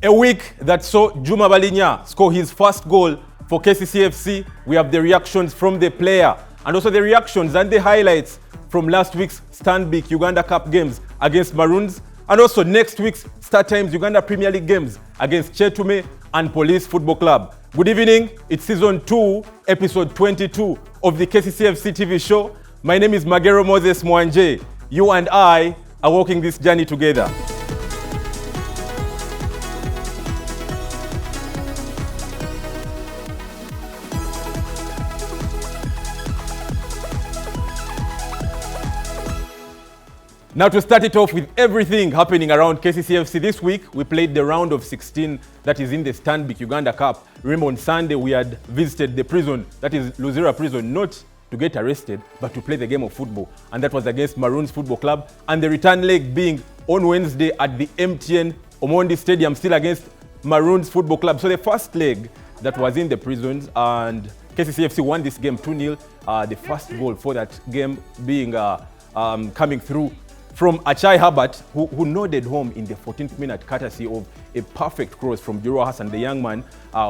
A week that saw Juma Balinya score his first goal for KCCFC. We have the reactions from the player and also the reactions and the highlights from last week's Stanbic Uganda Cup games against Maroons and also next week's Start Times Uganda Premier League games against Chetume and Police Football Club. Good evening, it's season 2, episode 22 of the KCCFC TV show. My name is Magero Moses Mwanje. You and I are walking this journey together. Now to start it off with everything happening around KCCFC this week, we played the round of 16 that is in the Stanbic Uganda Cup. Remember on Sunday we had visited the prison, that is Luzira prison, not to get arrested, but to play the game of football. And that was against Maroons Football Club. And the return leg being on Wednesday at the MTN Omondi Stadium, still against Maroons Football Club. So the first leg that was in the prisons, and KCCFC won this game 2-0. The first goal for that game being coming through from Achai Herbert, who nodded home in the 14th minute, courtesy of a perfect cross from Juro Hassan, the young man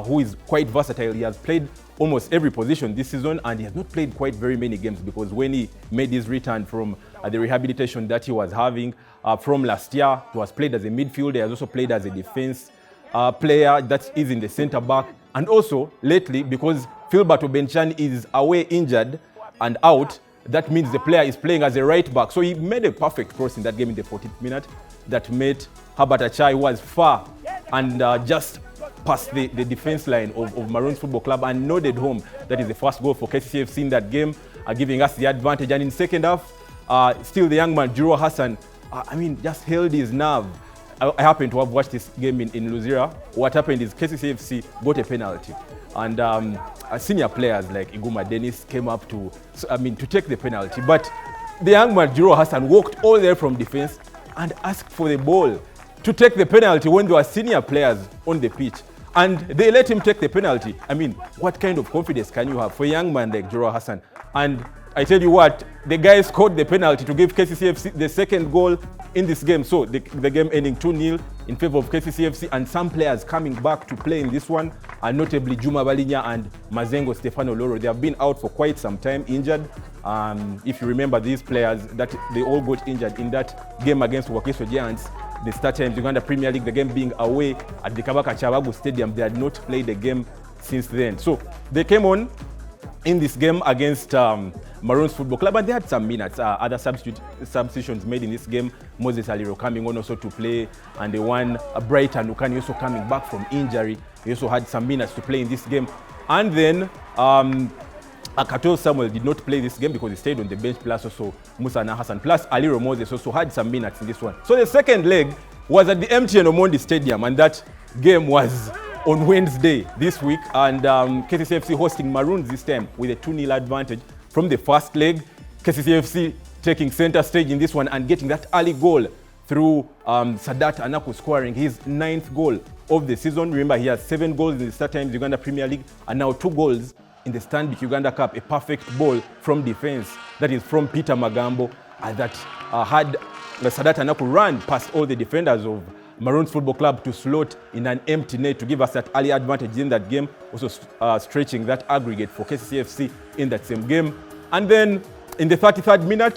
who is quite versatile. He has played almost every position this season, and he has not played quite very many games because when he made his return from the rehabilitation that he was having from last year, he was played as a midfielder. He has also played as a defense player that is in the centre back. And also, lately, because Fillbert Obenchan is away injured and out, that means the player is playing as a right back. So he made a perfect cross in that game in the 14th minute that made Herbert Achai, who was far and just past the defense line of Maroons Football Club, and nodded home. That is the first goal for KCCFC in that game, giving us the advantage. And in second half, still the young man, Juro Hassan, just held his nerve. I happen to have watched this game in Luzira. What happened is KCCFC got a penalty. And senior players like Iguma Denis came up to take the penalty. But the young man, Juro Hassan, walked all the way from defense and asked for the ball to take the penalty when there were senior players on the pitch. And they let him take the penalty. What kind of confidence can you have for a young man like Juro Hassan? And I tell you what, the guy scored the penalty to give KCCFC the second goal in this game. So the game ending 2-0 in favor of KCCFC, and some players coming back to play in this one, notably Juma Balinya and Mazengo Stefano Loro. They have been out for quite some time, injured. If you remember these players, that they all got injured in that game against Wakiso Giants, the Start Times Uganda Premier League, the game being away at the Kampala Stadium. They had not played the game since then. So they came on in this game against Maroons Football Club, and they had some minutes. Other substitutions made in this game. Moses Aliro coming on also to play, and the one Brighton Nukani also coming back from injury. He also had some minutes to play in this game. And then Akato Samuel did not play this game because he stayed on the bench, plus also Musa Hassan, plus Aliro Moses also had some minutes in this one. So the second leg was at the MTN Omondi Stadium, and that game was on Wednesday this week, and KCCFC hosting Maroons this time with a 2-0 advantage from the first leg. KCCFC taking center stage in this one and getting that early goal through Sadat Anaku scoring his 9th goal of the season. Remember, he has 7 goals in the Start Times Uganda Premier League and now 2 goals in the Stanbic Uganda Cup. A perfect ball from defense, that is from Peter Magambo, that had Sadat Anaku run past all the defenders of Maroons Football Club to slot in an empty net to give us that early advantage in that game, also stretching that aggregate for KCCFC in that same game. And then in the 33rd minute,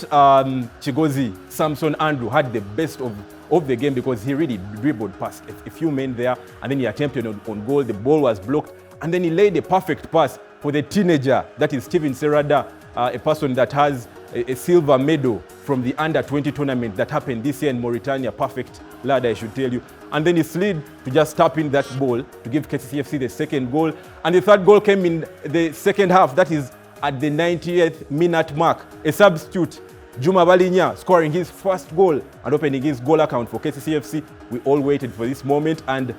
Chigozi Samson Andrew had the best of the game because he really dribbled past a few men there, and then he attempted on goal. The ball was blocked, and then he laid a perfect pass for the teenager, that is Steven Serrada, a person that has a silver medal from the under-20 tournament that happened this year in Mauritania. Perfect lad, I should tell you. And then he slid to just tap in that ball to give KCCFC the second goal. And the third goal came in the second half, that is at the 90th minute mark. A substitute, Juma Balinya, scoring his first goal and opening his goal account for KCCFC. We all waited for this moment, and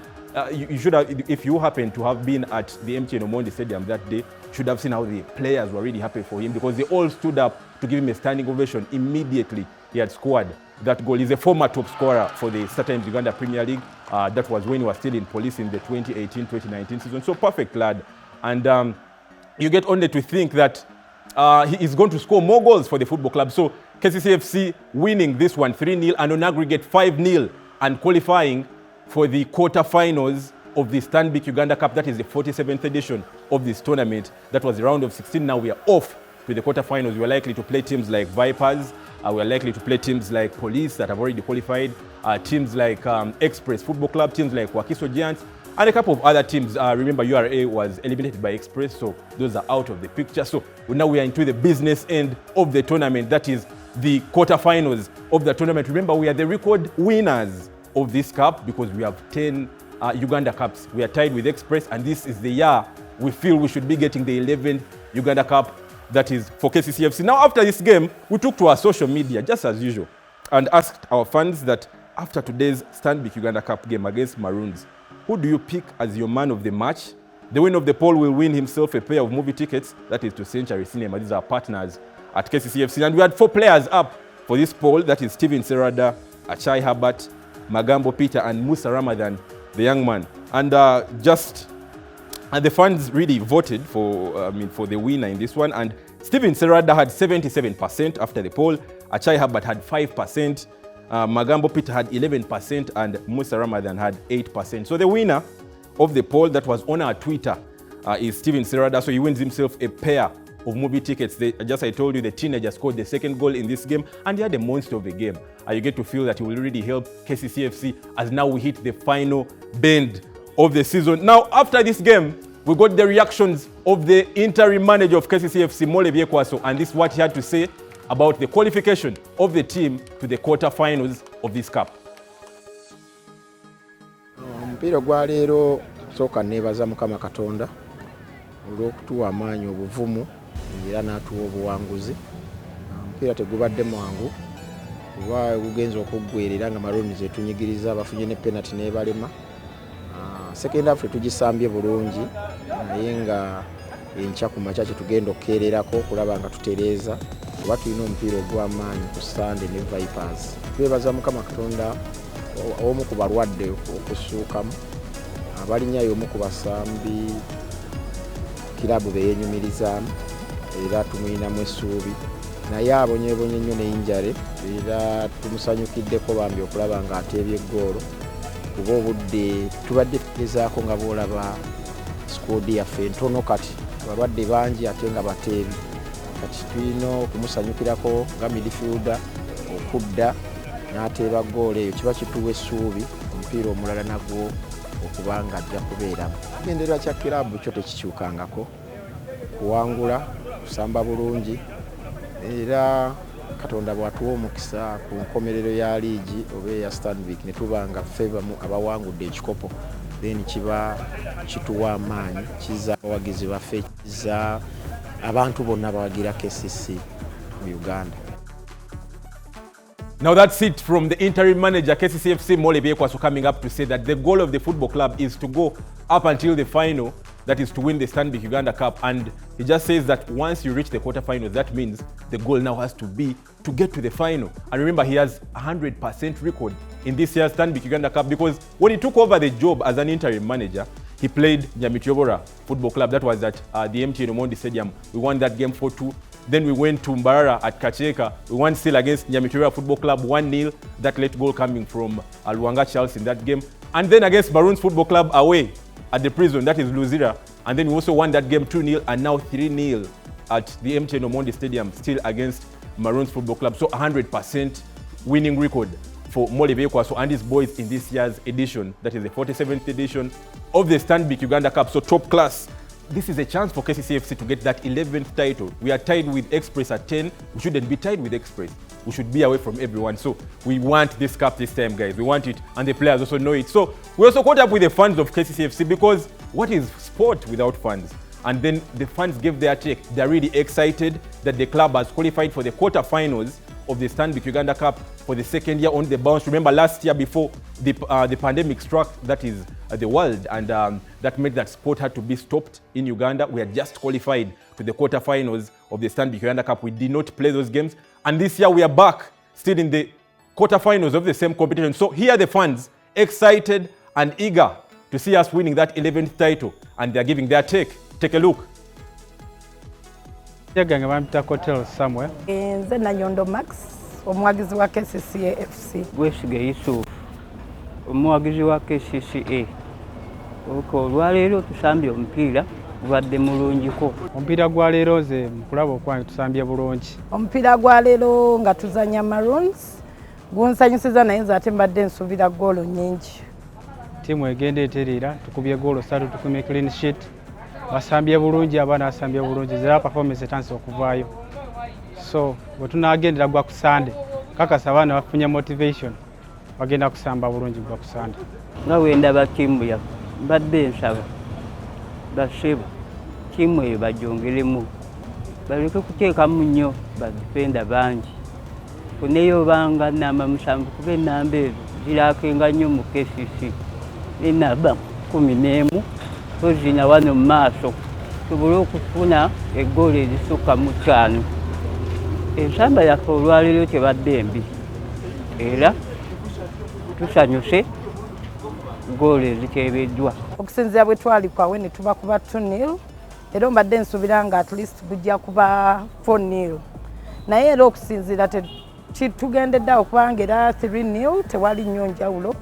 you should have, if you happen to have been at the MTN Omondi Stadium that day, should have seen how the players were really happy for him because they all stood up to give him a standing ovation immediately he had scored that goal. He's a former top scorer for the Start Times Uganda Premier League. That was when he was still in Police in the 2018-2019 season. So perfect lad. And you get only to think that he is going to score more goals for the football club. So KCCFC winning this one 3-0 and on aggregate 5-0 and qualifying for the quarterfinals of the Stanbic Uganda Cup. That is the 47th edition of this tournament. That was the round of 16. Now we are off to the quarterfinals. We are likely to play teams like Vipers. We are likely to play teams like Police that have already qualified, teams like Express Football Club, teams like Wakiso Giants, and a couple of other teams. Remember, URA was eliminated by Express, so those are out of the picture. So now we are into the business end of the tournament. That is the quarterfinals of the tournament. Remember, we are the record winners of this cup because we have 10 Uganda Cups. We are tied with Express, and this is the year we feel we should be getting the 11th Uganda Cup, that is for KCCFC. Now, after this game, we took to our social media, just as usual, and asked our fans that after today's Stanbic Uganda Cup game against Maroons, who do you pick as your man of the match? The winner of the poll will win himself a pair of movie tickets, that is to Century Cinema. These are partners at KCCFC. And we had 4 players up for this poll, that is Steven Serada, Achai Herbert, Magambo Peter, and Musa Ramadan, the young man. And and the fans really voted for the winner in this one. And Steven Serada had 77% after the poll. Achai Herbert had 5%. Magambo Peter had 11%, and Musa Ramadan had 8%. So the winner of the poll that was on our Twitter is Steven Serada. So he wins himself a pair of movie tickets. I told you, the teenager scored the second goal in this game, and he had a monster of a game. You get to feel that he will really help KCCFC as now we hit the final bend of the season. Now, after this game, we got the reactions of the interim manager of KCCFC, Mole Biekwaso, and this is what he had to say about the qualification of the team to the quarterfinals of this cup. Mpira gwa leero soka nebaza Mukama Katonda olw'okutuwa amaanyi obuvumu era n'atuwa obuwanguzi. Mpira tegubadde mwangu kuba gugenza okuggwerera nga Maroons etunyigiriza bafunye ne penalty n'ebalema. Second half tugisambye bulungi naye nga enkya ku makya tugenda okukeererako okulaba nga tutereeza kuba tulina omupiira ogw'amaanyi ku Sunday ne Vipers. Twebaza Mukama Katonda omu ku balwadde okusuukamu, Balinya omu ku basambi kilabu beyenyumirizaamu era tumuyinamu essuubi naye abonyebonye nnyo n'enjale era tumusanyukiddeko bambi okulaba ng'ateebye eggoolo kuba obudde tubadde tugezaako nga boolaba squad yaffe ntono kati abalwadde bangi ate nga bateebi kati tulina okumusanyukirako nga midfielder okudda n'ateeba ggoolo eyo kiba kituwa essuubi omupiira omulala nagwo okuba nga ajja kubeeramu. Ekigendererwa kya kilabu kyo tekikyukangako kuwangula kusamba bulungi era Katonda bw'atuwa omukisa ku nkomerero ya liigi oba eya Stanbic ne tuba nga febamu abawangudde ekikopo then kiba kituwa amaanyi, kiza abawagizi baffe, kiza abantu bonna bawagira KCC mu Uganda. Now that's it from the interim manager, KCCFC Mole Biekwaso, coming up to say that the goal of the football club is to go up until the final, that is to win the Stanbic Uganda Cup. And he just says that once you reach the quarterfinals, that means the goal now has to be to get to the final. And remember, he has 100% record in this year's Stanbic Uganda Cup because when he took over the job as an interim manager, he played Nyamitobora Football Club. That was at the MTN Omondi Stadium. We won that game 4-2. Then we went to Mbarara at Kacheka. We won still against Nyamitobora Football Club 1-0. That late goal coming from Lukwago Charles in that game. And then against Maroons Football Club away at the prison, that is Luzira. And then we also won that game 2-0 and now 3-0 at the MTN Omondi Stadium, still against Maroons Football Club. So 100% winning record for Mole Biekwaso and his boys in this year's edition. That is the 47th edition of the Stanbic Uganda Cup. So top class. This is a chance for KCCFC to get that 11th title. We are tied with Express at 10. We shouldn't be tied with Express. We should be away from everyone. So we want this cup this time, guys. We want it, and the players also know it. So we also caught up with the fans of KCCFC because what is sport without fans? And then the fans gave their take. They're really excited that the club has qualified for the quarterfinals of the Stanbic Uganda Cup for the second year on the bounce. Remember last year before the pandemic struck, that is the world, and that meant that sport had to be stopped in Uganda. We had just qualified to the quarterfinals of the Stanbic Uganda Cup. We did not play those games, and this year we are back still in the quarterfinals of the same competition. So here are the fans excited and eager to see us winning that 11th title, and they're giving their take. Take a look. Yaganga bampita Hotel Samuel. Nze Nanyondo Max, omwagizi wa KCCA FC. Gwesiga Yusuf, omuwagizi wa KCCA. Olwaleero tusambye omupiira gubadde mulungiko. Omupiira gwa leero nze mukulaba okwange tusambye bulungi. Omupiira gwa leero nga tuzanya Maroons gunsanyusiza naye nze ate mbadde nsuubira goolo nnyingi. Ttiimu egenda etereera tukubye goolo 3 tukumye clean sheet. Basambye bulungi, abaana basambye bulungi, zera performance etansi okuvaayo. So bwe tunaagendera gwa ku Sunday kakasa abaana bafunye motivation bagenda kusamba bulungi gwa ku Sunday. Nga wendaba ttiimu yaffe mbadde nsaba basebo ttiimu eyo bagyongeremu baleke kuteekamu nnyo badifenda bangi funeyo banga namba 7 kuba enamba ezo ziraakenga nnyo mu KCC enamba 11 tozina wano mu maaso tubule okufuna eggoolo ezisukka mu 5. Ensamba yaffe olwaleero tebadde mbi era tusanyuse goolo eziteebeddwa. Okusinziira bwe twali kwawe ne tuba kuba 2-0 era mbadde nsuubira nga at least gujja kuba 4-0 naye era okusinziira tugendedde awo kubanga era 3-0 tewali nnyo njawulo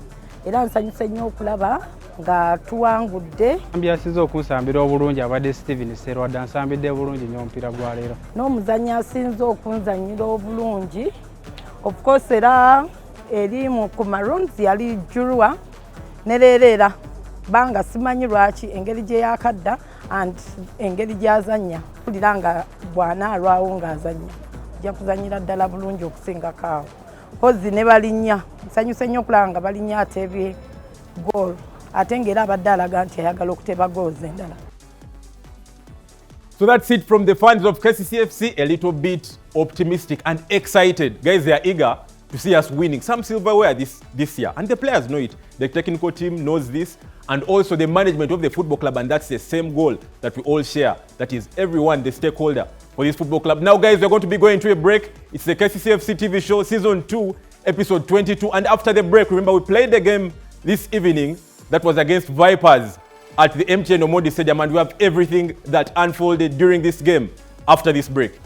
era nsanyuse nnyo okulaba nga tuwangudde. Ambyasiza okunsambira obulungi abadde Steven Serwadda nsambidde bulungi nnyo omupiira gwa leero. N'omuzannyi asinze okunzannyira obulungi of course era eri ku Maroons yali Jurua ne leero banga simanyi lwaki engeri gye yakadda and engeri gy'azannya kulira nga bw'anaalwawo ng'azannya ajja kuzannyira ddala bulungi okusingako awo. Pozi ne Balinya nsanyuse nnyo okulaba nga Balinya ateebye goal ate ng'era abadde alaga nti ayagala okuteeba goals endala. So that's it from the fans of KCCFC, a little bit optimistic and excited. Guys, they are eager to see us winning some silverware this year. And the players know it. The technical team knows this. And also the management of the football club. And that's the same goal that we all share. That is everyone, the stakeholder for this football club. Now, guys, we're going to be going to a break. It's the KCCFC TV show, Season 2, Episode 22. And after the break, remember, we played the game this evening that was against Vipers at the MTN Omondi Stadium. And we have everything that unfolded during this game after this break.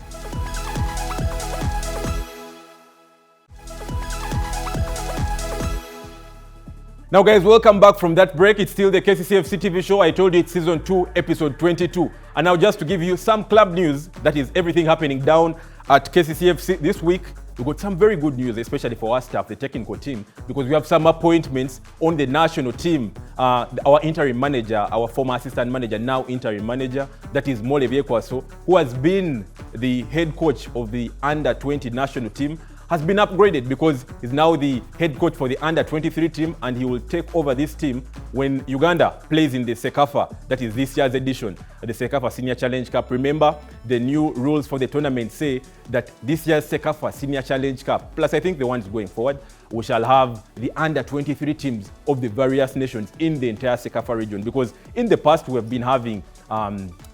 Now, guys, welcome back from that break. It's still the KCCFC TV show. I told you it's Season 2, Episode 22. And now just to give you some club news, that is everything happening down at KCCFC this week. We've got some very good news, especially for our staff, the technical team, because we have some appointments on the national team. Our interim manager, our former assistant manager, now interim manager, that is Mole Viekwaso, who has been the head coach of the under-20 national team, has been upgraded because he's now the head coach for the under-23 team, and he will take over this team when Uganda plays in the Sekafa, that is this year's edition, the Sekafa Senior Challenge Cup. Remember, the new rules for the tournament say that this year's Sekafa Senior Challenge Cup, plus I think the ones going forward, we shall have the under-23 teams of the various nations in the entire Sekafa region, because in the past we have been having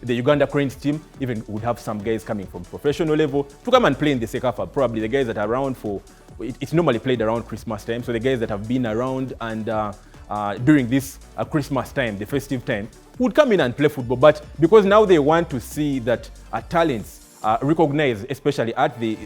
the Uganda Cranes team even would have some guys coming from professional level to come and play in the Sekafa. Probably the guys that are around for, it's normally played around Christmas time, so the guys that have been around and during this Christmas time, the festive time, would come in and play football. But because now they want to see that talents recognized, especially at the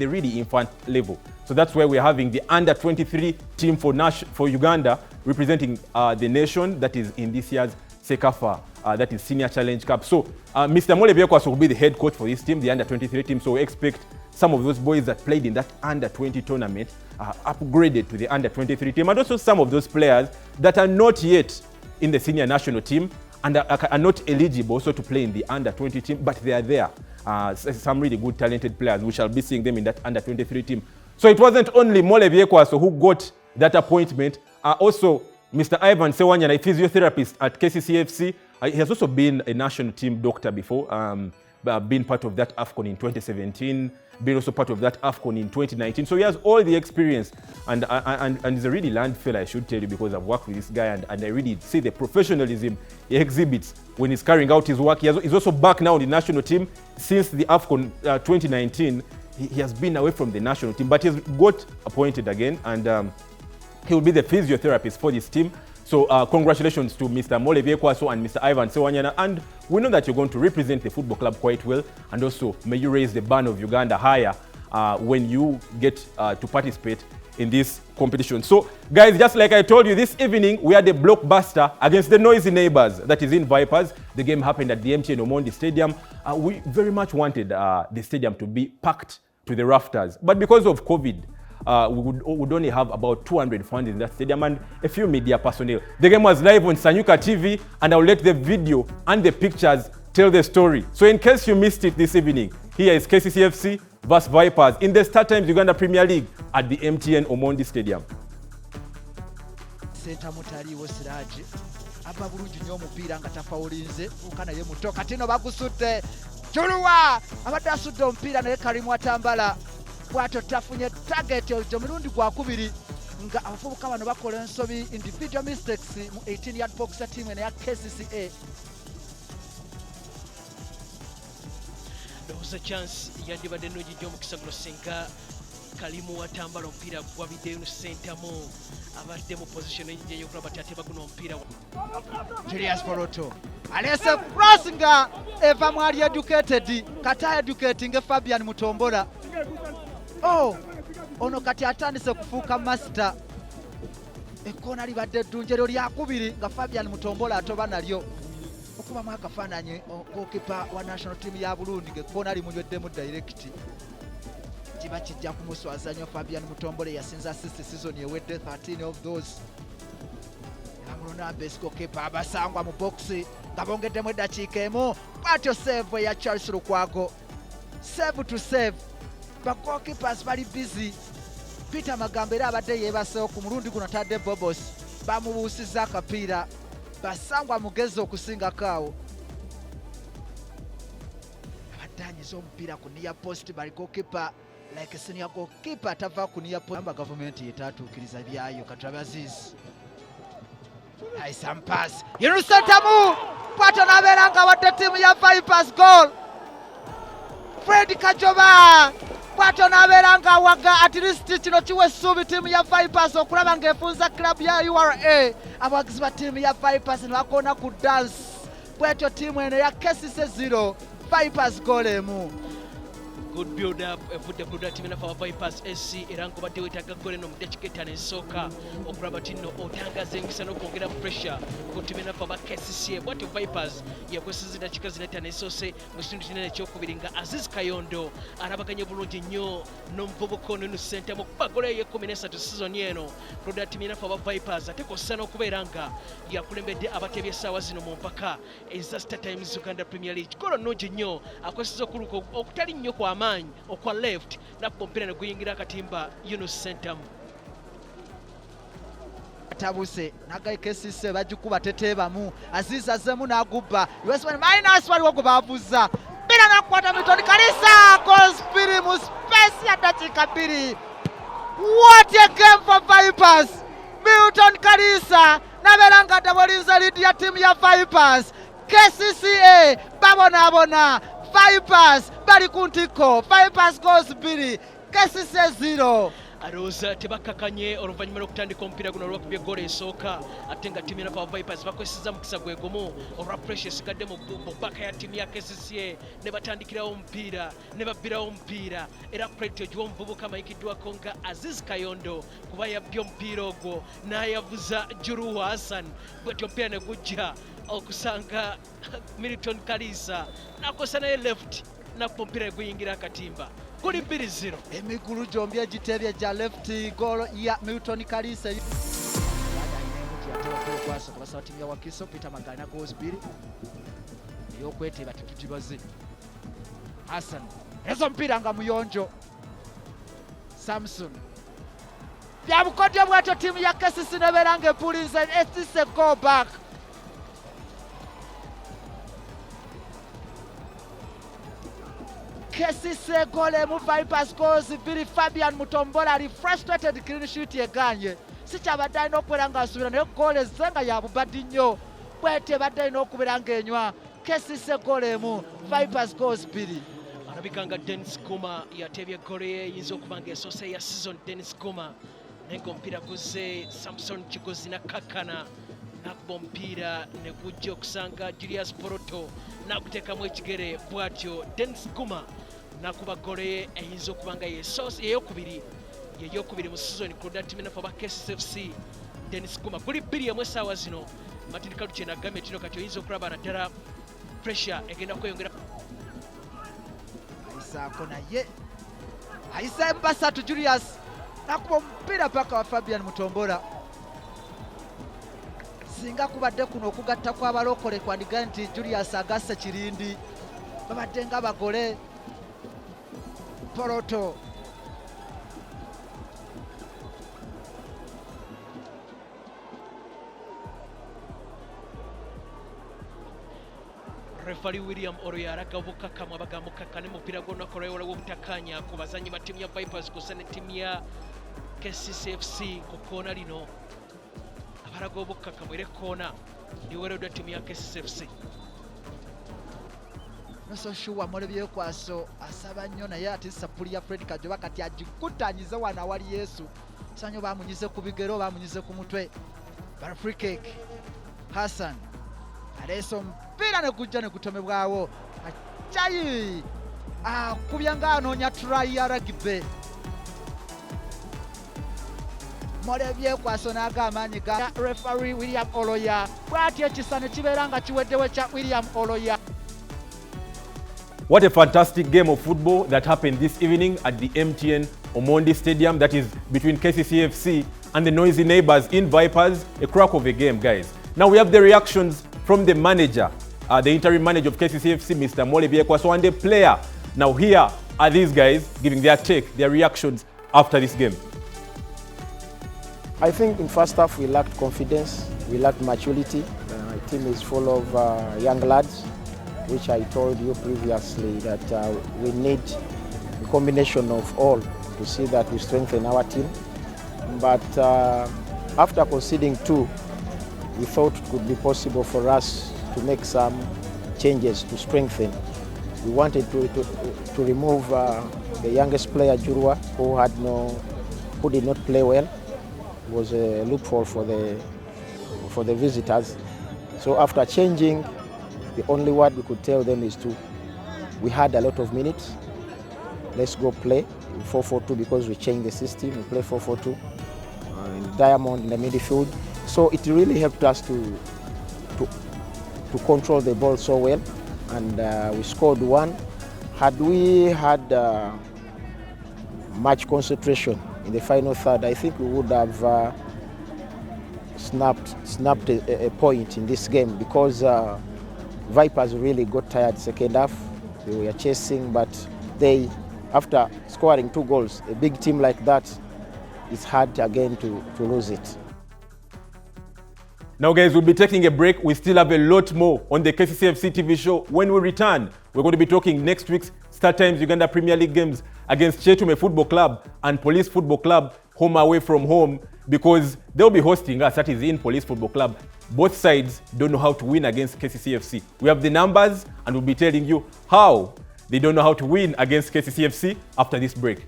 really infant level. So that's why we're having the under-23 team for Uganda representing the nation that is in this year's Sekafa, that is Senior Challenge Cup. So Mr. Mole Viekwaso will be the head coach for this team, the under-23 team. So we expect some of those boys that played in that under-20 tournament upgraded to the under-23 team, and also some of those players that are not yet in the senior national team and are not eligible also to play in the under-20 team, but they are there. Some really good, talented players. We shall be seeing them in that under-23 team. So it wasn't only Mole Viekwaso who got that appointment. Also, Mr. Ivan Sewanya, a physiotherapist at KCCFC, he has also been a national team doctor before, been part of that AFCON in 2017, been also part of that AFCON in 2019. So he has all the experience, and he's a really land fella, I should tell you, because I've worked with this guy, and I really see the professionalism he exhibits when he's carrying out his work. He's also back now in the national team. Since the AFCON 2019, he has been away from the national team, but he's got appointed again, and he will be the physiotherapist for this team. So congratulations to Mr. Mole Viekwaso and Mr. Ivan Sewanyana. And we know that you're going to represent the football club quite well. And also, may you raise the banner of Uganda higher when you get to participate in this competition. So, guys, just like I told you, this evening we had a blockbuster against the noisy neighbors, that is in Vipers. The game happened at the MTN Omondi Stadium. We very much wanted the stadium to be packed to the rafters, but because of COVID, we would only have about 200 fans in that stadium and a few media personnel. The game was live on Sanyuka TV, and I'll let the video and the pictures tell the story. So in case you missed it this evening, here is KCCFC vs Vipers in the Star Times Uganda Premier League at the MTN Omondi Stadium. Senta mutali wo Sewage apa bulungi nnyo omupiira nga tafaulinze ukana ye muto katino bagusudde Juluwa abadde asudde omupiira naye Kalimu atambala bwato tafunye target ojo mirundi gwa kubiri nga abavubuka bano bakola ensobi individual mistakes mu 18-yard box team ya KCCA. Doza chance yandibadde nnungi nnyo omukisa guno singa Kalimu atambala omupiira gwabiddeyo center mu abadde mu position enye yokulaba ati ateba guno omupiira. Julius Poroto alese cross nga eva mwali educated kata educating Fabian Mutombola. Ono kati atandise kufuuka master. Ekona libadde ddunjero lya kubiri nga Fabian Mutombola atoba nalyo okuba mwakafaananye goalkeeper wa national team ya Burundi gekona limunywedde direct. Kiba kijja kumuswaza nnyo Fabian Mutombola yasinza assist season ewedde 13 of those. Amulona best goalkeeper abasangwa mu box nga bongeddemu eddakiika emu. Bwatyo save ya Charles Lukwago. Save to save. Ba goalkeepers bali busy. Peter Magambo era abadde yeebaseewo ku mulundi guno tadde Bobos bamubuusiza akapiira basangwa mugezi okusingako awo. Abadde anyiza omupiira ku near post bali goalkeeper like senior goalkeeper atava ku near post. Amba gavumenti yetaatuukiriza byayo Kataba Aziz. Some pass. Yerusatamu Pato nabeera nga wadde tiimu ya Vipers goal. Fred Kajoba Pato nabeera nga waga at least kino kiwa essuubi tiimu ya Vipers okulaba ng'efunza club ya URA. Abawagizi ba tiimu ya Vipers ne bakoona ku dance. Bwetyo tiimu eno ya KCCA 0 Vipers goal emu. Good build up evudde ku luda timu nafa Vipers SC era ngo badde wetaaga gole no mu dakiika 5 esooka okulaba tino otangaza engisa n'okwongera pressure ku timu nafa ba KCCA. Bwatyo Vipers yakwesiza dakiika 5 esoose mu kitundu kinene ekyokubiri nga Aziz Kayondo arabaganye bulungi nnyo n'omuvubuka ono eno center mu kuba gole ye 13 season eno ku luda timu nafa ba Vipers ate kosa n'okubeera nga yakulembedde abatebye essaawa zino mu mpaka eza Star Times Uganda Premier League. Golo nnungi nnyo akwesiza okuluka okutali nnyo kwa amaanyi okwa left nakuba omupiira ne guyingira akatimba Yunus Centamu. Tabuse nagai KCCA bagikuba tetebamu Aziz azemu n'agubba USM minus waliwo gwe bavuza bila nakwata Milton Kalisa goals biri mu space ya dakiika 2. What a game for Vipers. Milton Kalisa nabeera nga tabolinza lead ya tiimu ya Vipers. KCCA babonabona Vipers bali ku ntiko. Vipers goals 2 KCCA 0. Aroza tebakakanye oluvannyuma lw'okutandika omupiira guno olwakubye goal esooka ate nga ttiimu ya Vipers bakwesiza mukisa gwe gumu olwa pressure esigadde mu bbaka ya ttiimu ya KCCA ne batandikirawo omupiira ne babbirawo omupiira era credit ogiwa omuvubuka amanyikiddwako nga Aziz Kayondo kuba yabbye omupiira ogwo n'ayavuza Juruwa Hassan. Bwetyo omupiira ne gujja okusanga Milton Kalisa n'akosa naye left nakuba omupiira ne guyingira akatimba. Guli 2-0. Emigulu gyombi egitebye gya left goal ya Milton Kalisa. Basaba tiimu ya Wakiso Peter Magana goals 2 eyokweteba tutugibaze. Hassan ezo mpira nga muyonjo. Samson byabukodyo bwatyo tiimu ya KCCA nebeera ng'epuliza etise go back. KCCA goal emu Vipers goals 2. Fabian Mutombola ali frustrated clean sheet eganye. Sikyabadde alina okubeera ng'asuubira naye goal ezenga ya bubaddi nnyo. Bwete ebadde alina okubeera ng'enywa. KCCA goal emu Vipers goals 2. Alabika nga Dennis Kuma yatebye goal ye eyinza okuba ng'esoose ya season. Dennis Kuma naye ng'omupiira guzze Samson Kigozi n'akakkana nakuba omupiira ne gujja okusanga Julius Poroto n'aguteekamu ekigere. Bwatyo Dennis Kuma nakuba goal ye eyinza okuba nga y'eyokubiri yeyokubiri mu season ku ludda ttiimu ennafu aba KCCFC Denis Kuma kuli 2 essaawa zino Martin Kaluchena agambye tino kati oyinza okulaba naddala pressure egenda kweyongera ayisaako naye ayisa Mbasatu Julius nakuba omupiira paka wa Fabian Mutombola singa kubadde kuno okugatta kw'abalokole kwandiga nti Julius agasse Kirindi babadde nga bagole Poroto Referee William Oroya alaga obukakamu abaga mukakkane mupiira gw'olunaku olwewolawo obutakkaanya ku bazanyi ba ttiimu ya Vipers kussa ne ttiimu ya KCCFC ku kkoona lino abalaga obukakamu era ekkoona liweereddwa ttiimu ya KCCFC. nososhuwa mole byekwaso asaba nnyo naye ate sapuli ya Fred Kajoba kati agikutanyize wana awali Yesu sanyo bamunyize ku bigero bamunyize ku mutwe bara free kick Hassan aleso mpira ne kujja ne kutomebwawo achayi akubya nga anoonya try ya rugby mole byekwaso n'agamaanyi ga referee William Oloya bw'atyo ekisano kibeera nga kiweddewo kya William Oloya. What a fantastic game of football that happened this evening at the MTN Omondi Stadium, that is between KCCFC and the Noisy Neighbors in Vipers. A crack of a game, guys. Now we have the reactions from the manager, the interim manager of KCCFC, Mr. Mole Biekwaso, and the player. Now here are these guys giving their take, their reactions after this game. I think in first half we lacked confidence, we lacked maturity. Our team is full of young lads, which I told you previously that we need a combination of all to see that we strengthen our team. But after conceding 2, we thought it could be possible for us to make some changes to strengthen. We wanted to remove the youngest player, Jurua, who did not play well. It was a loophole for the visitors. So after changing, the only word we could tell them is we had a lot of minutes. Let's go play 4-4-2 because we changed the system. We play 4-4-2 and Diamond in the midfield. So it really helped us to control the ball so well, and we scored 1. Had we had much concentration in the final third, I think we would have snapped a point in this game because Vipers really got tired second half. They were chasing, but after scoring 2 goals, a big team like that, it's hard again to lose it. Now guys, we'll be taking a break. We still have a lot more on the KCCFC TV show. When we return, we're going to be talking next week's Star Times Uganda Premier League games against Chetume Football Club and Police Football Club, home away from home, because they'll be hosting us, that is in Police Football Club. Both sides don't know how to win against KCCFC. We have the numbers and we'll be telling you how they don't know how to win against KCCFC after this break.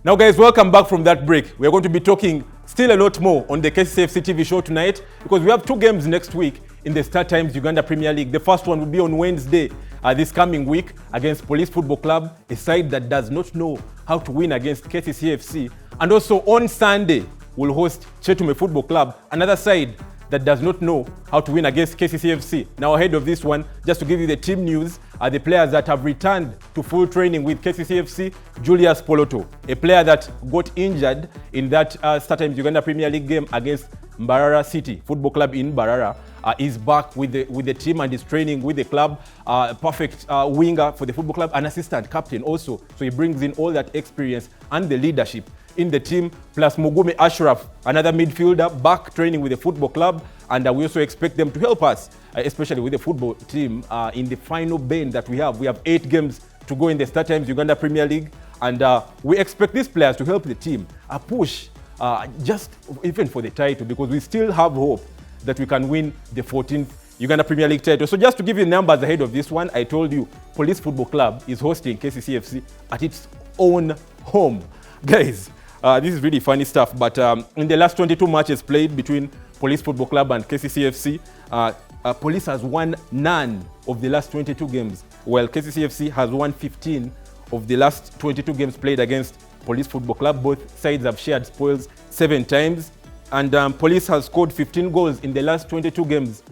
Now guys, welcome back from that break. We're going to be talking still a lot more on the KCCFC TV show tonight because we have 2 games next week in the Star Times Uganda Premier League. The first one will be on Wednesday this coming week against Police Football Club, a side that does not know how to win against KCCFC. And also on Sunday, we'll host Chetume Football Club, another side that does not know how to win against KCCFC. Now ahead of this one, just to give you the team news, the players that have returned to full training with KCCFC, Julius Poloto, a player that got injured in that Star Times Uganda Premier League game against Mbarara City Football Club in Mbarara, is back with the team and is training with the club. Perfect winger for the football club, an assistant captain also. So he brings in all that experience and the leadership in the team, plus Mugume Ashraf, another midfielder, back training with the football club, and we also expect them to help us, especially with the football team in the final bend that we have. We have 8 games to go in the Star Times Uganda Premier League, and we expect these players to help the team push just even for the title, because we still have hope that we can win the 14th Uganda Premier League title. So just to give you numbers ahead of this one, I told you Police Football Club is hosting KCCFC at its own home. Guys, this is really funny stuff, but in the last 22 matches played between Police Football Club and KCCFC, Police has won none of the last 22 games, while KCCFC has won 15 of the last 22 games played against Police Football Club. Both sides have shared spoils 7 times, and Police has scored 15 goals in the last 22 games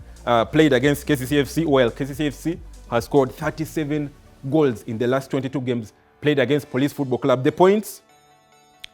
played against KCCFC, while KCCFC has scored 37 goals in the last 22 games played against Police Football Club. The points,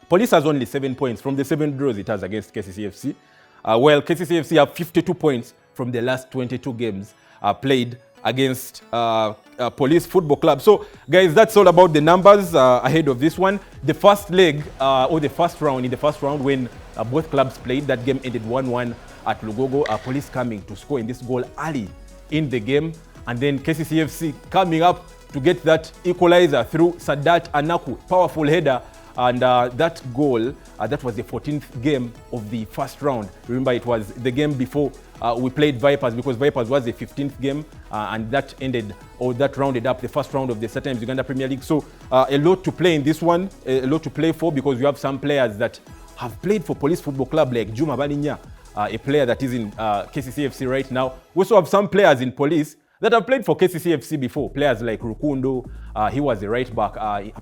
Police has only 7 points from the 7 draws it has against KCCFC, while KCCFC have 52 points from the last 22 games played against Police Football Club. So, guys, that's all about the numbers ahead of this one. The first leg, or the first round, in the first round when both clubs played, that game ended 1-1 at Lukwago. Police coming to score in this goal early in the game, and then KCCFC coming up to get that equalizer through Sadat Anaku, powerful header, and that goal, that was the 14th game of the first round. Remember, it was the game before we played Vipers, because Vipers was the 15th game, and that ended, or that rounded up the first round of the Startimes Uganda Premier League. So a lot to play in this one, a lot to play for, because we have some players that have played for Police Football Club, like Juma Balinya, a player that is in KCCFC right now. We also have some players in Police that have played for KCCFC before. Players like Rukundo, he was the right back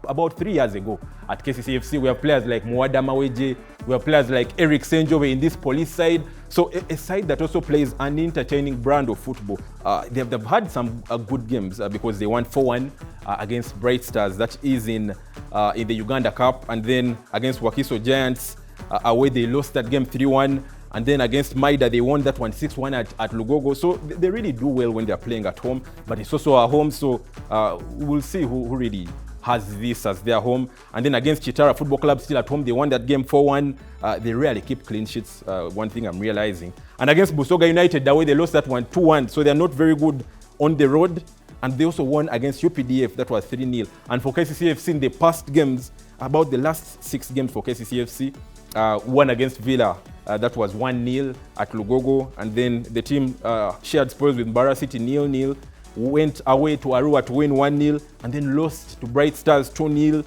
about 3 years ago at KCCFC. We have players like Muada Maweje, we have players like Eric Senjove in this Police side. So a side that also plays an entertaining brand of football. They've had some good games because they won 4-1 against Bright Stars, that is in the Uganda Cup, and then against Wakiso Giants, away they lost that game 3-1. And then against Maida, they won that one 6-1 at Lugogo. So they really do well when they're playing at home, but it's also at home. So we'll see who really has this as their home. And then against Chitara Football Club, still at home, they won that game 4-1. They rarely keep clean sheets, one thing I'm realizing. And against Busoga United, that way they lost that one 2-1. So they're not very good on the road. And they also won against UPDF, that was 3-0. And for KCCFC in the past games, about the last 6 games for KCCFC, one against Villa, that was 1-0 at Lugogo, and then the team shared spoils with Mbara City 0-0, went away to Arua to win 1-0, and then lost to Bright Stars 2-0,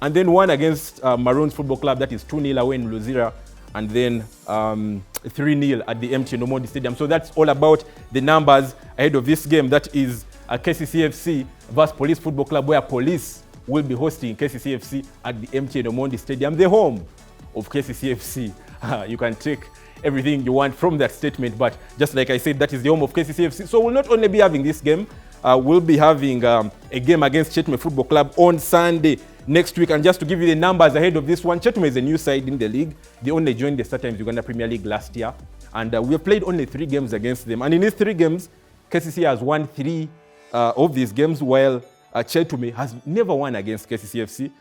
and then won against Maroons Football Club, that is 2-0 away in Luzira, and then 3-0 at the MTN Omondi Stadium. So that's all about the numbers ahead of this game. That is KCCFC versus Police Football Club, where Police will be hosting KCCFC at the MTN Omondi Stadium, the home of KCCFC. You can take everything you want from that statement, but just like I said, that is the home of KCCFC. So we'll not only be having this game, we'll be having a game against Chetume Football Club on Sunday next week. And just to give you the numbers ahead of this one, Chetume is a new side in the league. They only joined the Startimes Uganda Premier League last year, and we have played only 3 games against them. And in these 3 games, KCCA has won 3 of these games, while Chetume has never won against KCCFC.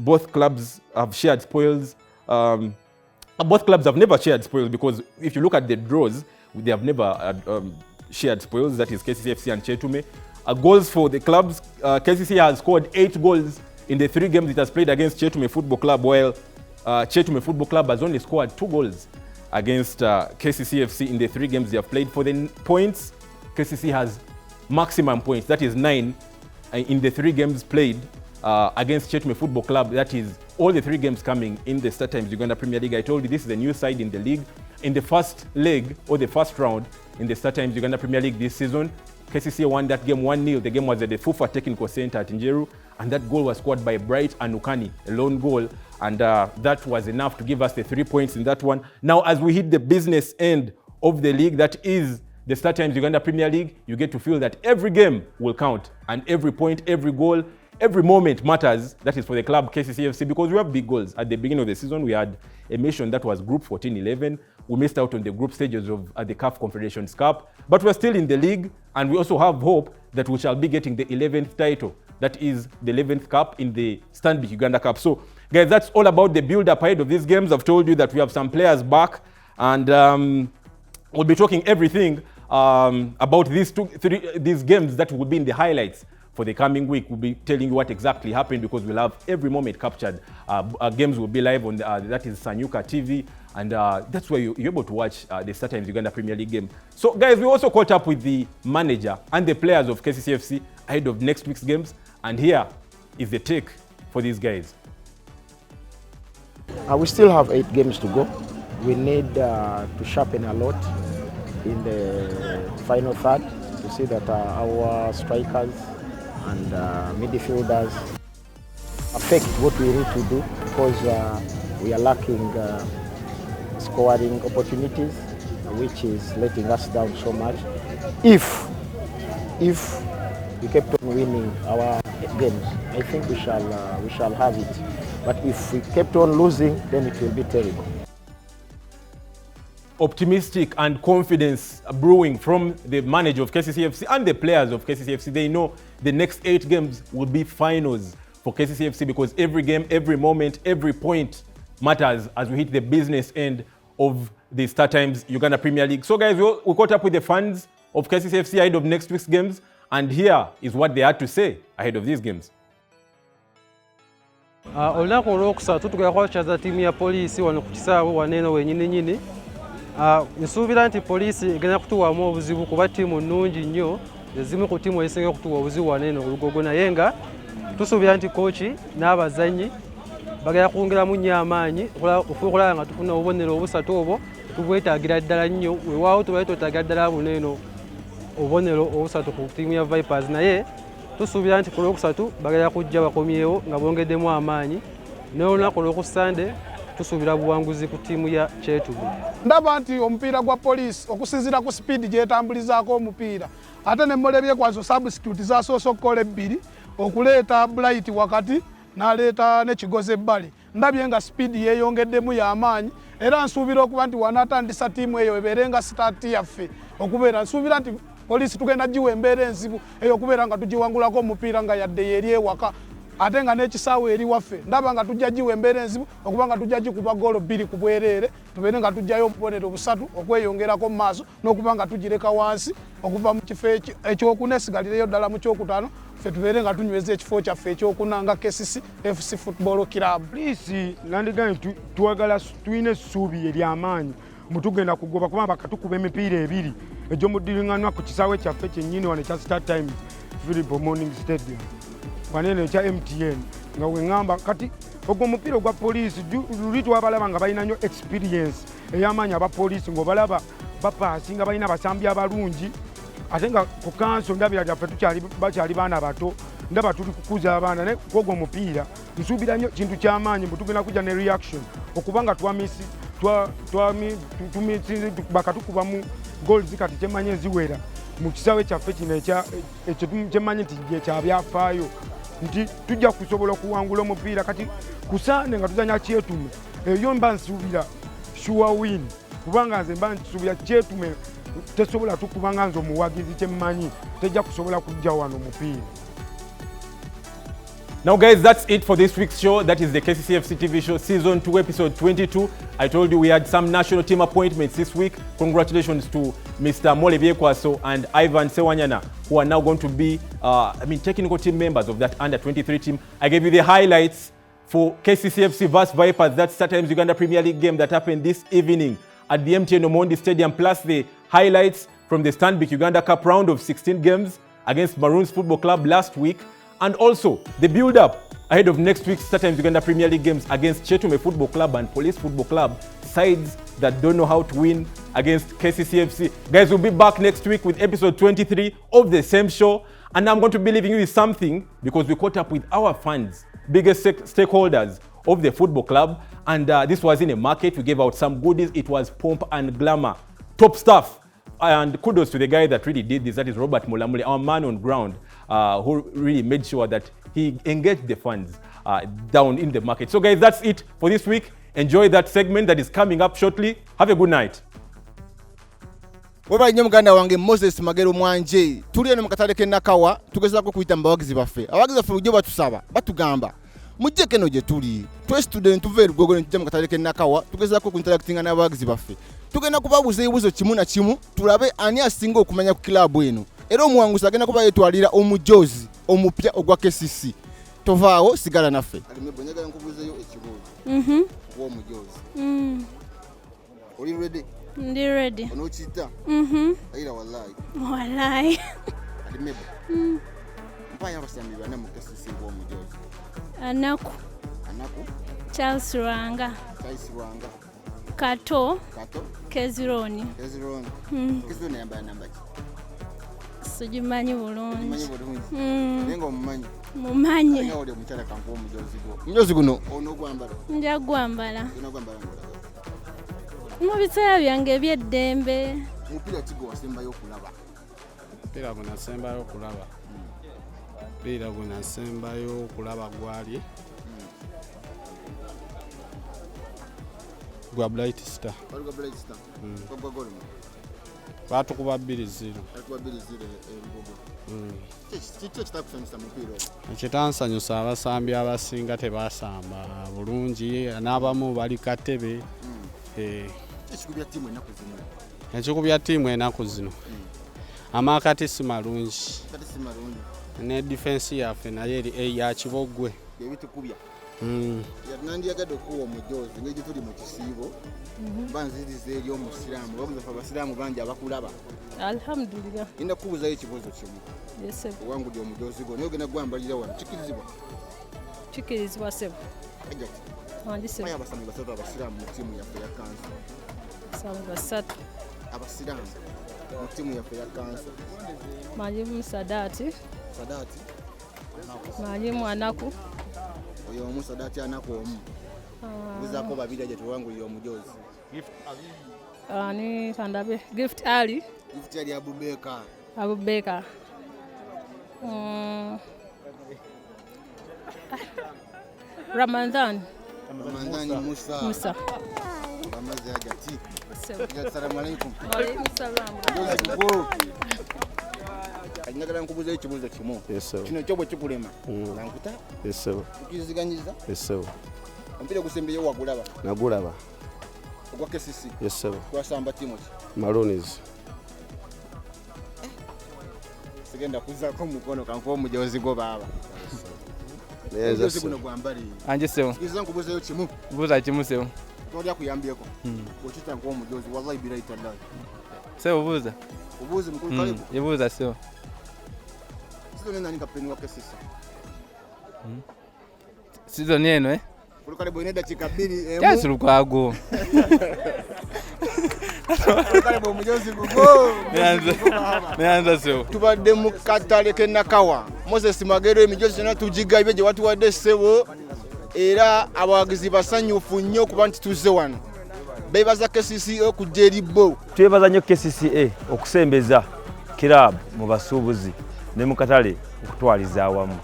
Both clubs have shared spoils. Both clubs have never shared spoils, because if you look at the draws, they have never shared spoils. That is KCCFC and Chetume. Goals for the clubs, KCCA has scored 8 goals in the 3 games it has played against Chetume Football Club, while Chetume Football Club has only scored 2 goals against KCCFC in the 3 games they have played. For the points, KCC has maximum points, that is 9 in the 3 games played against Chetume Football Club. That is all the 3 games coming in the Startimes Uganda Premier League. I told you this is a new side in the league. In the first leg, or the first round in the Startimes Uganda Premier League this season, KCCA won that game 1-0. The game was at the Fufa Technical Center at Njeru, and that goal was scored by Bright Anukani, a lone goal, and that was enough to give us the 3 points in that one. Now, as we hit the business end of the league, that is the Startimes Uganda Premier League, you get to feel that every game will count, and every point, every goal, every moment matters. That is for the club KCCFC, because we have big goals. At the beginning of the season, we had a mission that was Group 14-11. We missed out on the group stages of the CAF Confederations Cup, but we're still in the league, and we also have hope that we shall be getting the 11th title. That is the 11th cup in the Stanbic Uganda Cup. So, guys, that's all about the build-up ahead of these games. I've told you that we have some players back, and we'll be talking everything about these games that will be in the highlights for the coming week. We'll be telling you what exactly happened, because we'll have every moment captured. Games will be live on that is Sanyuka TV, and that's where you're able to watch the Startimes Uganda Premier League game. So, guys, we also caught up with the manager and the players of KCCFC ahead of next week's games, and here is the take for these guys. We still have 8 games to go. We need to sharpen a lot. in the final third to see that our strikers and midfielders affect what we need to do, because we are lacking scoring opportunities, which is letting us down so much. If we kept on winning our games, I think we shall have it. But if we kept on losing, then it will be terrible. Optimistic and confidence brewing from the manager of KCCFC and the players of KCCFC. They know the next 8 games will be finals for KCCFC, because every game, every moment, every point matters as we hit the business end of the Star Times Uganda Premier League. So guys, we caught up with the fans of KCCFC ahead of next week's games, and here is what they had to say ahead of these games. Olunaku olwokusatu tugenda kwakyaza ttiimu ya poliisi wano ku kisaawe waneeno wenyini. Nsuubira nti poliisi egenda kutuwaamu obuzibu kuba ttiimu nnungi nnyo, ezimu ku ttiimu ezisinga okutuwa obuzibu waneeno Olugogo, naye nga tusuubira nti kooki n'abazannyi bagenda kwongeramu nnyo amaanyi okulaba nga tufuna obubonero obusatu obwo tubwetaagira ddala nnyo, weewaawo tubaye twetaagira ddala buneeno obubonero obusatu ku ttiimu ya Vipers, naye tusuubira nti ku Lwokusatu bagenda kujja bakomyewo nga bongeddemu amaanyi, n'olunaku olw'oku Sande tusuubira buwanguzi ku ttiimu ya Kyetugu. Ndaba nti omupiira gwa poliisi okusinziira ku sipiidi gyetambulizaako omupiira, ate ne mulebye kwazo substitute zasoose okukola ebbiri, okuleeta Bright wakati n'aleeta ne Kigozi ebbali. Ndabye nga sipiidi yeeyongeddemu y'amaanyi, era nsuubira okuba nti wanaatandisa ttiimu eyo ebeere nga sitaati yaffe okubeera. Nsuubira nti poliisi tugenda giwa embeera enzibu ey'okubeera nga tugiwangulako omupiira nga yadde yeri ewaka, ate nga n'ekisaawe eri waffe ndaba nga tujja giwa embeera enzibu okuba nga tujja gikuba goolo 2 ku bwereere, tubeere nga tujjayo obubonero busatu okweyongerako mu maaso n'okuba nga tugireka wansi okuva mu kifo ekyokuna esigalireyo ddala mu kyokutaano, ffe tubeere nga tunyweza ekifo kyaffe ekyokuna nga KCCA Football Club. Poliisi nandigaye twagala tulina essuubi ery'amaanyi mutugenda kugoba kuba bakatukuba emipiira ebiri egy'omuddiringanwa ku kisaawe kyaffe kyennyini wano ekya Star Times Philip Morning Stadium waneeno ekya MTN, nga weŋŋamba kati ogwo omupiira ogwa poliisi luli twabalaba nga balina nnyo experience ey'amaanyi abapoliisi, ng'obalaba bapaasi nga balina abasambi abalungi, ate nga ku kanso ndabira lyaffe bakyali baana bato, ndaba tuli kukuza abaana, naye kwogwo omupiira nsuubira nnyo kintu ky'amaanyi mbu tugenda kujja ne reaction okuba nga bakatukuba mu goals kati kyemmanyi eziwera mu kisaawe kyaffe kino kyemmanyi nti ekyabyafaayo nti tujja kusobola okuwangula omupiira. Kati kusaane nga tuzanya Kyetume eyo mba nsuubira sure win, kubanga nze mba nsuubira Kyetume tesobola tukubanga nze omuwagizi kyemmanyi tejja kusobola kujja wano omupiira. Now guys, that's it for this week's show. That is the KCCFC TV show season 2 episode 22. I told you we had some national team appointments this week. Congratulations to Mr. Mole Biekwaso and Ivan Sewanyana, who are now going to be technical team members of that under 23 team. I gave you the highlights for KCCFC vs Vipers, that Star Times Uganda Premier League game that happened this evening at the MTN Omondi Stadium, plus the highlights from the Stanbic Uganda Cup round of 16 games against Maroons Football Club last week, and also the build-up ahead of next week's Star Times Uganda Premier League games against Kyetume Football Club and Police Football Club, sides that don't know how to win against KCCFC. Guys, we'll be back next week with episode 23 of the same show, and I'm going to be leaving you with something because we caught up with our fans, biggest stakeholders of the football club, and this was in a market. We gave out some goodies. It was pomp and glamour, top stuff. And kudos to the guy that really did this, that is Robert Mulamule, our man on ground, who really made sure that he engaged the fans down in the market. So guys, that's it for this week. Enjoy that segment that is coming up shortly. Have a good night. Weba nnyo muganda wange Moses Magero Mwanje, tuli eno mu katale ke Nakawa, tugezaako kuyita abawagizi baffe. Abawagizi baffe bujjo batusaba, batugamba mujje keno gye tuli. Twe student tuve Lugogo ne tujja mu katale ke Nakawa, tugezaako kuinteractinga n'abawagizi baffe. Tugenda kubabuuza ebibuuzo kimu na kimu, tulabe ani asinga okumanya ku kilabu eno. Era omuwanguzi agenda kuba yeetwalira omujoozi omupya ogwa KCC. Tovaawo, sigala naffe. Alimebo njagala nkubuuzeeyo ekibuuzo. Omujoozi. Oli ready? Ndi ready. Onochita? Aira wallahi. Wallahi. Alimebo. Mpaya abasambi bana mu KCC omujoozi. Anaku. Anaku? Charles Rwanga. Charles Rwanga. Kato. Kato. Kezironi. Kezironi. Kezironi namba ki? Sigimanyi bulungi. Sigimanyi bulungi. Nengo mumanyi. Mumanyi. Nga oli omukyala kanko omujozi gwo. Omujozi guno ono gwambala. Nja gwambala. Ono gwambala. Mu biseera byange eby'eddembe. Mupiira kigo wasembayo okulaba. Mupiira guno asembayo okulaba. Mupiira guno asembayo okulaba gwali. Gwa Bright Star. Gwa Bright Star. Gwa golo. Batukuba 2-0. Batukuba 2-0 ebigogo. Kiki kitakusanyusa mupiira? Ekitansanyusa abasambi abasinga tebasamba bulungi n'abamu bali katebe. Ekikubya ttiimu ennaku zino. Ekikubya ttiimu ennaku zino. Amakati si malungi. Kati si malungi. Ne defense yaffe naye eri ya kibogwe. Ebitukubya. Nandyagadde okuwa omujozi ng'egi tuli mu kisiibo. Banziriza eri omusiraamu babuza abasiraamu bangi abakulaba. Alhamdulillah. Inda kubuzayo ekibuuzo kimu. Yes. Owangudde omujozi gwo naye ogenda gwambalira wano kikirizibwa? Kikirizibwa sebo. Ajati. Andise. Aya abasambi basatu abasiraamu mu ttiimu yaffe ya kanso. Abasambi basatu. Abasiraamu mu ttiimu yaffe ya kanso. Mwalimu Sadati. Sadati. Mwalimu Anaku. Oyo omu Sadati Anaku omu. Buzaako babiri aje tuwangulira omujozi. Ni Sandabe. Gift Ali. Gift Ali Abubeka. Abubeka. Ramadan Musa. Musa. Bamaze Ajati. Assalamu alaikum. Wa alaikum salam. Njagala nkubuuza ekibuuzo kimu. Kino kyo bwe kikulema. Nankuta? Tukiziganyiza? Omupiira gusembeyo wagulaba? Nagulaba. Ogwa KCC? Twasamba ttiimu ki? Maroons. Sigenda kuzaako mukono kankuwa omujozi gwo baaba. Omujozi guno gwambali. Anje sewo. Tukiza nkubuuzayo kimu. Buuza kimu sewo. Tolya kuyambyeko. Okita nkuwa omujozi wallahi bilahi tallahi. Sewo buuza. Ubuuzi mukulu karibu. Yebuuza sewo. Sizoni nani kapteni wa KCC? Sizoni eno Kulu karibu ine dakika 2 Kyasi Lukwago. Karibu omujozi gugo. Neanza sewo. Tubadde mu katale k'Nakawa. Moses Magero emijozi gyonna tugiga ibye gye watuwadde ssebo era abawagizi basanyufu nnyo kuba nti tuzze wano. Beebaza KCCA okujja eri bo. Twebaza nnyo KCCA okusembeza kiraabu mu basuubuzi ne mu katale okutwaliza awamu.